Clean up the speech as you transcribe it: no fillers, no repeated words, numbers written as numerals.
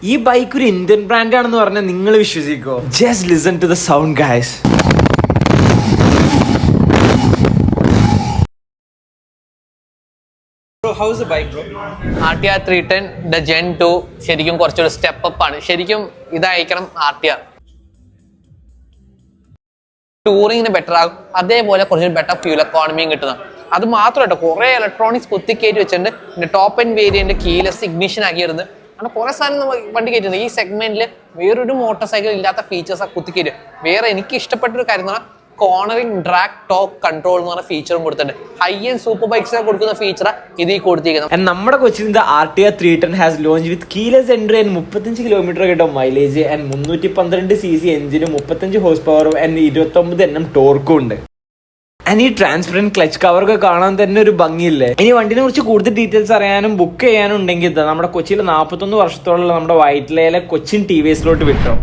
ഈ ബൈക്ക് ഒരു Indian brand ആണെന്ന് പറഞ്ഞാൽ നിങ്ങൾ വിശ്വസിക്കോ? Just listen to the sound guys. How's the bike, bro? RTR 310 the Gen 2 ശരിക്കും കുറച്ചൊരു സ്റ്റെപ്പ് അപ്പ് ആണ്. ശരിക്കും ഇതായിരിക്കണം RTR. ടൂറിങ്ങിന് ബെറ്റർ ആകും, അതേപോലെ കുറച്ചൊരു ബെറ്റർ ഫ്യൂൽ എക്കോണമിയും കിട്ടുന്നത്. അത് മാത്രമല്ല കുറെ ഇലക്ട്രോണിക്സ് കുത്തിക്കയറ്റി വെച്ചിട്ടുണ്ട്. പിന്നെ top end variant keyless ignition ആക്കിയിരുന്നത് അങ്ങനെ കുറെ സാധനം വണ്ടി കയറ്റുന്നത്. ഈ സെഗ്മെന്റിൽ വേറൊരു മോട്ടോർ സൈക്കിൾ ഇല്ലാത്ത ഫീച്ചേഴ്സ് ആ കുത്തിക്കയറ്റും. വേറെ എനിക്ക് ഇഷ്ടപ്പെട്ട ഒരു കാര്യം എന്ന് പറഞ്ഞാൽ കോർണറിംഗ് ഡ്രാഗ് ടോപ്പ് കൺട്രോൾ എന്ന് പറഞ്ഞ ഫീച്ചറും കൊടുത്തിട്ടുണ്ട്. ഹൈ ആൻഡ് സൂപ്പർ ബൈക്സ് കൊടുക്കുന്ന ഫീച്ചർ ഇതിൽ കൊടുത്തിരിക്കുന്നത്. നമ്മുടെ Cochin RTR 310 has launch with keyless entry and 35 kilometre കിട്ടും മൈലേജ് ആൻഡ് 312 cc എഞ്ചിനും 35 ഹോഴ്സ് പവറും ആൻഡ് 29 Nm ടോർക്കും ഉണ്ട്. ആൻഡ് ഈ ട്രാൻസ്പെറന്റ് ക്ലച്ച് കവറൊക്കെ കാണാൻ തന്നെ ഒരു ഭംഗിയില്ലേ. ഇനി വണ്ടിനെ കുറിച്ച് കൂടുതൽ ഡീറ്റെയിൽസ് അറിയാനും ബുക്ക് ചെയ്യാനും ഉണ്ടെങ്കിൽ നമ്മുടെ കൊച്ചിയിലെ 41 വർഷത്തോളം നമ്മുടെ വൈറ്റ്ലയിലെ കൊച്ചിൻ TVSലോട്ട് വിട്ടോ.